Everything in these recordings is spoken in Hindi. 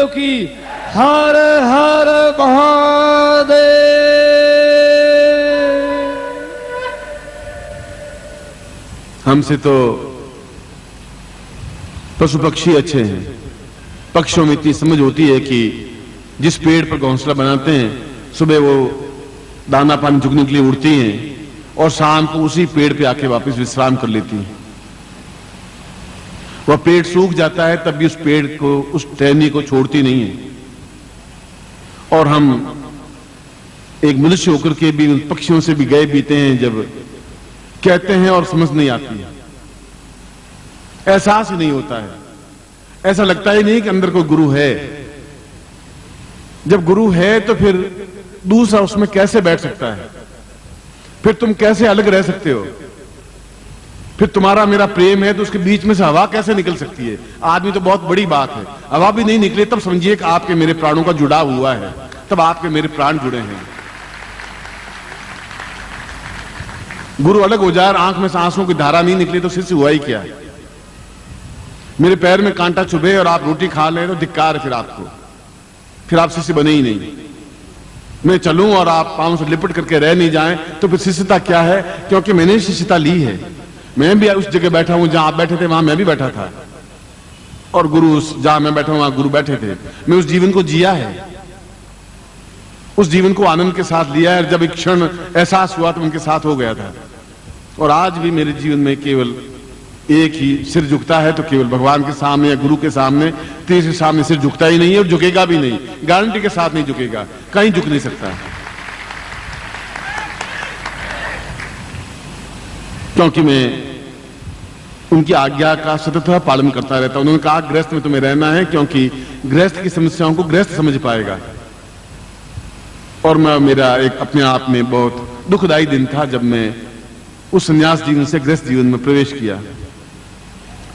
की हर हर महादेव। हमसे तो पशु पक्षी अच्छे हैं। पक्षियों में इतनी समझ होती है कि जिस पेड़ पर घोंसला बनाते हैं, सुबह वो दाना पानी चुगने के लिए उड़ती हैं और शाम को उसी पेड़ पे आके वापस विश्राम कर लेती हैं। वह पेड़ सूख जाता है तब भी उस पेड़ को, उस टहनी को छोड़ती नहीं है। और हम एक मनुष्य होकर के भी उन पक्षियों से भी गए बीते हैं, जब कहते हैं और समझ नहीं आती है, एहसास ही नहीं होता है। ऐसा लगता ही नहीं कि अंदर कोई गुरु है। जब गुरु है तो फिर दूसरा उसमें कैसे बैठ सकता है? फिर तुम कैसे अलग रह सकते हो? फिर तुम्हारा मेरा प्रेम है तो उसके बीच में से हवा कैसे निकल सकती है? आदमी तो बहुत बड़ी बात है, हवा भी नहीं निकले तब समझिए कि आपके मेरे प्राणों का जुड़ाव हुआ है, तब आपके मेरे प्राण जुड़े हैं। गुरु अलग हो जाए, आंख में से आंसुओं की धारा नहीं निकली तो शिष्य हुआ ही क्या? मेरे पैर में कांटा चुभे और आप रोटी खा लें तो धिक्कार है फिर आपको, फिर आप शिष्य बने ही नहीं। मैं चलूं और आप पांव से लिपट करके रह नहीं जाएं तो फिर शिष्यता क्या है? क्योंकि मैंने शिष्यता ली है। मैं भी उस जगह बैठा हूं जहां आप बैठे थे, वहां मैं भी बैठा था, और गुरु जहां मैं बैठा हूं वहां गुरु बैठे थे। मैं उस जीवन को जिया है, उस जीवन को आनंद के साथ लिया है। जब एक क्षण एहसास हुआ तो उनके साथ हो गया था। और आज भी मेरे जीवन में केवल एक ही सिर झुकता है तो केवल भगवान के सामने या गुरु के सामने। तीसरे सामने सिर झुकता ही नहीं है और झुकेगा भी नहीं, गारंटी के साथ नहीं झुकेगा, कहीं झुक नहीं सकता। क्योंकि मैं उनकी आज्ञा का सतत पालन करता रहता। उन्होंने कहा गृहस्थ में तुम्हें रहना है, क्योंकि गृहस्थ की समस्याओं को गृहस्थ समझ पाएगा। और मेरा एक अपने आप में बहुत दुखदायी दिन था जब मैं उस संन्यास जीवन से गृहस्थ जीवन में प्रवेश किया।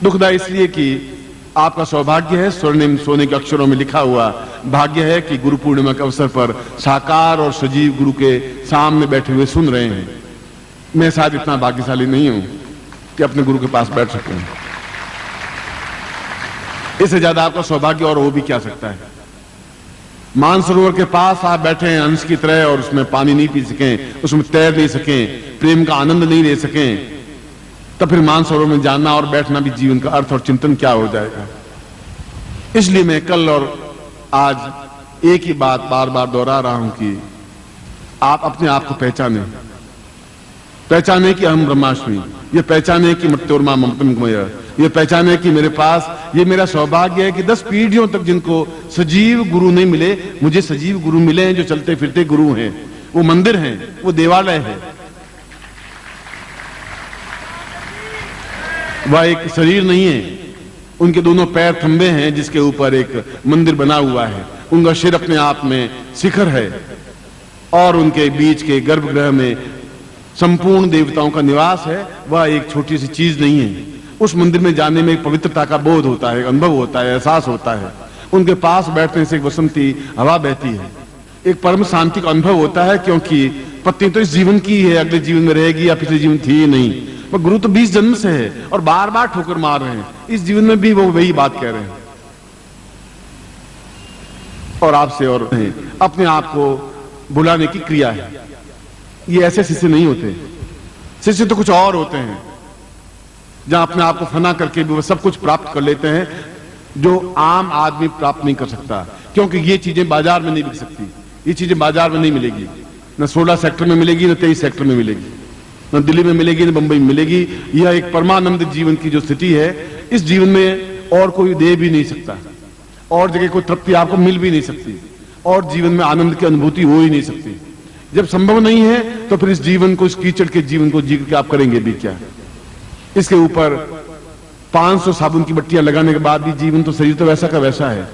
दुखदायी इसलिए कि आपका सौभाग्य है, स्वर्णिम सोने के अक्षरों में लिखा हुआ भाग्य है कि गुरु पूर्णिमा के अवसर पर साकार और सजीव गुरु के सामने बैठे हुए सुन रहे हैं। मैं शायद इतना भाग्यशाली नहीं हूं कि अपने गुरु के पास बैठ सकूं। इससे ज्यादा आपका सौभाग्य और हो भी क्या सकता है? मानसरोवर के पास आप बैठे हैं हंस की तरह और उसमें पानी नहीं पी सकें, उसमें तैर नहीं सकें, प्रेम का आनंद नहीं ले सकें, तब फिर मानसरोवर में जाना और बैठना भी जीवन का अर्थ और चिंतन क्या हो जाएगा? इसलिए मैं कल और आज एक ही बात बार बार दोहरा रहा हूं कि आप अपने आप को पहचाने कि हम ब्रह्माष्टमी, ये पहचाने कि मृत्योर्मा ममतम गमय, ये पहचाने कि मेरे पास ये मेरा सौभाग्य है कि 10 पीढ़ियों तक जिनको सजीव गुरु नहीं मिले, मुझे सजीव गुरु मिले हैं जो चलते फिरते गुरु हैं। वो मंदिर हैं, वो देवालय है, वह एक शरीर नहीं है। उनके दोनों पैर थंबे हैं जिसके ऊपर एक मंदिर बना हुआ है। उनका सिर अपने आप में शिखर है और उनके बीच के गर्भगृह में संपूर्ण देवताओं का निवास है। वह एक छोटी सी चीज नहीं है। उस मंदिर में जाने में एक पवित्रता का बोध होता है, अनुभव होता है, एहसास होता है। उनके पास बैठने से एक वसंती हवा बहती है, एक परम शांति का अनुभव होता है, क्योंकि पत्नी तो इस जीवन की है, अगले जीवन में रहेगी या पिछले जीवन थी ही नहीं। पर गुरु तो 20 जन्म से है और बार बार ठोकर मार रहे हैं। इस जीवन में भी वो वही बात कह रहे हैं और आपसे और अपने आप को भुलाने की क्रिया है। ये ऐसे शिष्य नहीं होते। शिष्य तो कुछ और होते हैं, जहां अपने आप को फना करके भी वो सब कुछ प्राप्त कर लेते हैं जो आम आदमी प्राप्त नहीं कर सकता। क्योंकि ये चीजें बाजार में नहीं बिक सकती, ये चीजें बाजार में नहीं मिलेगी। न 16 सेक्टर में मिलेगी, न 23 सेक्टर में मिलेगी, न दिल्ली में मिलेगी, न बंबई में मिलेगी। यह एक परमानंद जीवन की जो स्थिति है, इस जीवन में और कोई दे भी नहीं सकता, और जगह कोई तृप्ति आपको मिल भी नहीं सकती, और जीवन में आनंद की अनुभूति हो ही नहीं सकती। जब संभव नहीं है तो फिर इस जीवन को, इस कीचड़ के जीवन को जी के आप करेंगे भी क्या? इसके ऊपर 500 साबुन की बट्टियां लगाने के बाद भी जीवन तो शरीर तो वैसा का वैसा है।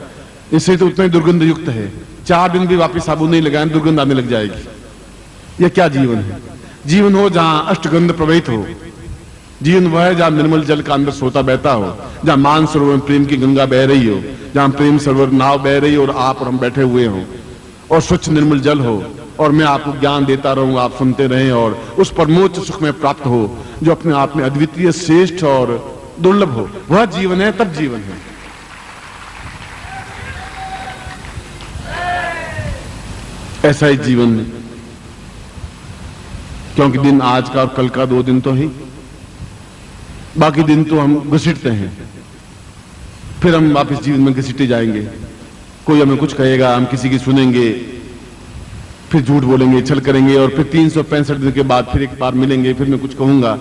इससे तो उतना ही दुर्गंध युक्त है। 4 दिन भी वापस साबुन नहीं लगाए दुर्गंध आने लग जाएगी। यह क्या जीवन है? जीवन हो जहां अष्टगंध प्रवाहित हो। जीवन वह है जहां निर्मल जल का अंदर सोता बहता हो, जहां मान सरोवर में प्रेम की गंगा बह रही हो, जहां प्रेम सरोवर नाव बह रही हो और आप और हम बैठे हुए हों, और स्वच्छ निर्मल जल हो, और मैं आपको ज्ञान देता रहूं, आप सुनते रहें, और उस परमोच्च सुख में प्राप्त हो जो अपने आप में अद्वितीय, श्रेष्ठ और दुर्लभ हो। वह जीवन है, तब जीवन है। ऐसा ही जीवन, क्योंकि दिन आज का और कल का 2 दिन तो ही, बाकी दिन तो हम घसीटते हैं, फिर हम वापस जीवन में घसीटे जाएंगे। कोई हमें कुछ कहेगा, हम किसी की सुनेंगे, फिर झूठ बोलेंगे, छल करेंगे, और फिर 365 दिन के बाद फिर एक बार मिलेंगे, फिर मैं कुछ कहूंगा।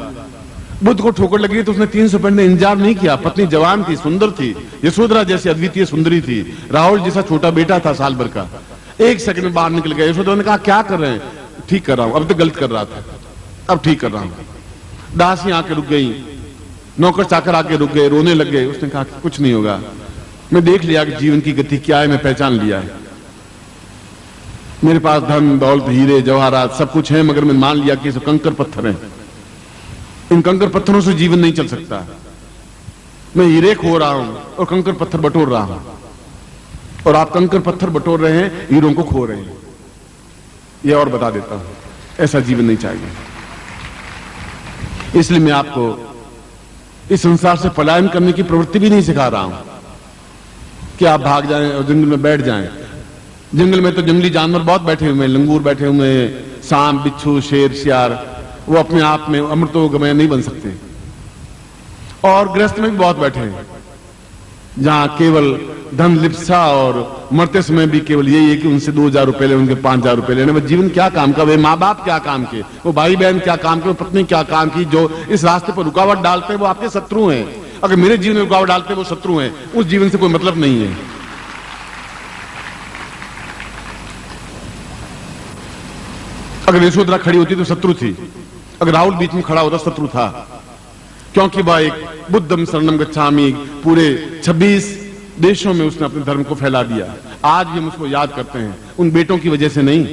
बुद्ध को ठोकर लगी तो उसने 365 दिन इंतजार नहीं किया। पत्नी जवान थी, सुंदर थी, यशोधरा जैसी अद्वितीय सुंदरी थी, राहुल जैसा छोटा बेटा था साल भर का, 1 सेकंड में बाहर निकल गया। यशोधरा ने कहा क्या कर रहे हैं? ठीक कर रहा हूं, अब तो गलत कर रहा था, अब ठीक कर रहा हूं। दासी आके रुक गई, नौकर चाकर आके रुक गए, रोने लग गए। उसने कहा कुछ नहीं होगा, मैं देख लिया कि जीवन की गति क्या है, मैं पहचान लिया है। मेरे पास धन दौलत हीरे जवाहरात सब कुछ है, मगर मैं मान लिया कि ये सब कंकर पत्थर हैं। इन कंकर पत्थरों से जीवन नहीं चल सकता। मैं हीरे खो रहा हूं और कंकर पत्थर बटोर रहा हूं, और आप कंकर पत्थर बटोर रहे हैं, हीरों को खो रहे हैं। ये और बता देता हूं, ऐसा जीवन नहीं चाहिए। इसलिए मैं आपको इस संसार से पलायन करने की प्रवृत्ति भी नहीं सिखा रहा हूं कि आप भाग जाएं और जंगल में बैठ जाएं। जंगल में तो जंगली जानवर बहुत बैठे हुए हैं, लंगूर बैठे हुए हैं, सांप बिच्छू शेर सियार, वो अपने आप में अमृतोगमय नहीं बन सकते। और गृहस्थ में भी बहुत बैठे हैं, जहां केवल धन लिप्सा, और मरते समय भी केवल यही है कि उनसे 2000 रुपए ले, उनके 5000 रुपए लेने। वो जीवन क्या काम का, वे माँ बाप क्या काम के, वो भाई बहन क्या काम के, वो पत्नी क्या काम की। जो इस रास्ते पर रुकावट डालते हैं वो आपके शत्रु हैं। अगर मेरे जीवन में रुकावट डालते हैं वो शत्रु हैं, उस जीवन से कोई मतलब नहीं है। अगर यशोधरा खड़ी होती तो शत्रु थी, अगर राहुल बीच में खड़ा होता शत्रु था, क्योंकि वह एक बुद्धम शरणम गच्छामि, पूरे 26 देशों में उसने अपने धर्म को फैला दिया। आज भी हम उसको याद करते हैं, उन बेटों की वजह से नहीं,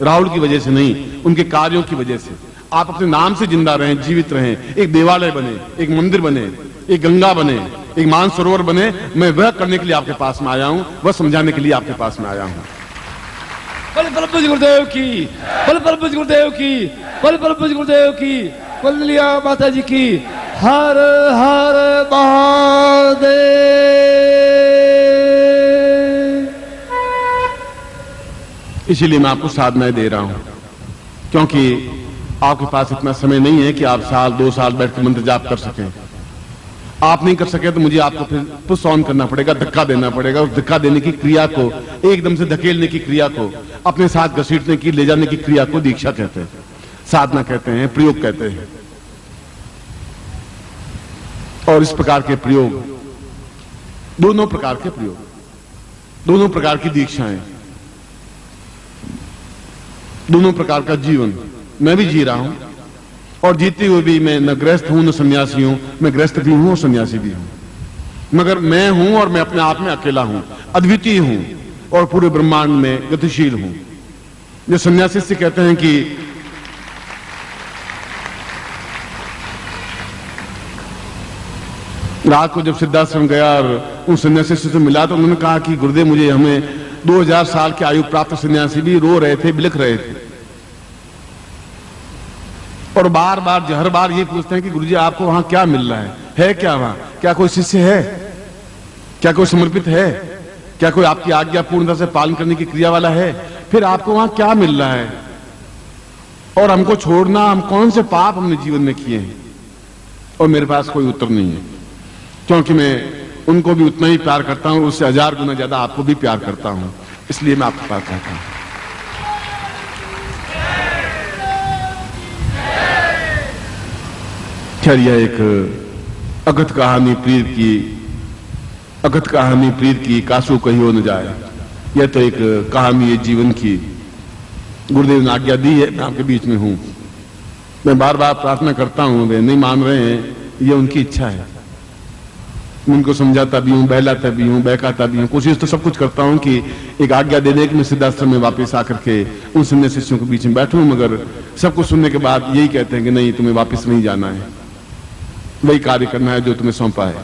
राहुल की वजह से नहीं, उनके कार्यों की वजह से। आप अपने नाम से जिंदा रहें, जीवित रहें, एक देवालय बने, एक मंदिर बने, एक गंगा बने, एक मानसरोवर बने। मैं वह करने के लिए आपके पास में आया हूं, वह समझाने के लिए आपके पास में आया हूं। बल प्रभु गुरुदेव की, बल प्रभु गुरुदेव की, बल प्रभु गुरुदेव की, वंदलिया माता जी की। हर हर महादेव। इसीलिए मैं आपको साधनाएं दे रहा हूं, क्योंकि आपके पास इतना समय नहीं है कि आप साल 2 साल बैठ कर मंत्र जाप कर सकें। आप नहीं कर सके तो मुझे आपको फिर पुश ऑन करना पड़ेगा, धक्का देना पड़ेगा। उस धक्का देने की क्रिया को, एकदम से धकेलने की क्रिया को, अपने साथ घसीटने की, ले जाने की क्रिया को दीक्षा कहते हैं, साधना कहते हैं, प्रयोग कहते हैं। और इस प्रकार के प्रयोग, दोनों प्रकार के प्रयोग, दोनों प्रकार की दीक्षाएं, दोनों प्रकार का जीवन मैं भी जी रहा हूं, और जीते हुए भी मैं न गृहस्थ हूं न सन्यासी हूं। मैं गृहस्थ भी हूं और सन्यासी भी हूं, मगर मैं हूं और मैं अपने आप में अकेला हूं, अद्वितीय हूं और पूरे ब्रह्मांड में गतिशील हूं। जो सन्यासी से कहते हैं कि रात को जब सिद्धाश्रम गया और उन सन्यासी से मिला तो उन्होंने कहा कि गुरुदेव मुझे, हमें 2000 साल की आयु प्राप्त सन्यासी भी रो रहे थे, बिलख रहे थे, और बार बार हर बार ये पूछते हैं कि गुरुजी आपको वहां क्या मिल रहा है क्या वहां, क्या कोई शिष्य है, क्या कोई समर्पित है, क्या कोई आपकी आज्ञा पूर्णता से पालन करने की क्रिया वाला है, फिर आपको वहां क्या मिल रहा है। और हमको छोड़ना, हम कौन से पाप हमने जीवन में किए हैं। और मेरे पास कोई उत्तर नहीं है, क्योंकि मैं उनको भी उतना ही प्यार करता हूं, उससे 1000 गुना ज्यादा आपको भी प्यार करता हूं। इसलिए मैं आपके पास कहता हूं। खैर यह एक अगत कहानी प्रीत की, अगत कहानी प्रीत की कासू कहियो न जाए। यह तो एक कहानी है जीवन की, गुरुदेव ने आज्ञा दी है, मैं आपके बीच में हूं। मैं बार बार प्रार्थना करता हूं, वे नहीं मान रहे हैं, यह उनकी इच्छा है। मैं उनको समझाता भी हूं, बहलाता भी हूं, बहकाता भी हूं, कोशिश तो सब कुछ करता हूं कि एक आज्ञा दे दे कि मैं सिद्धाश्रम में वापस आकर के उन सन्यासी शिष्यों के बीच में बैठूं। मगर सब कुछ सुनने के बाद यही कहते हैं कि नहीं, तुम्हें वापस नहीं जाना है, वही कार्य करना है जो तुम्हें सौंपा है।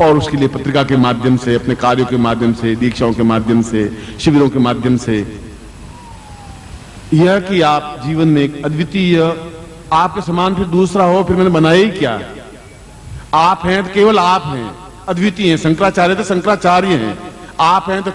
और उसके लिए पत्रिका के माध्यम से, अपने कार्यों के माध्यम से, दीक्षाओं के माध्यम से, शिविरों के माध्यम से, यह कि आप जीवन में एक अद्वितीय, आपके समान फिर दूसरा हो, फिर मैंने बनाया ही क्या। आप हैं तो केवल आप हैं, अद्वितीय हैं। शंकराचार्य तो शंकराचार्य हैं, आप हैं तो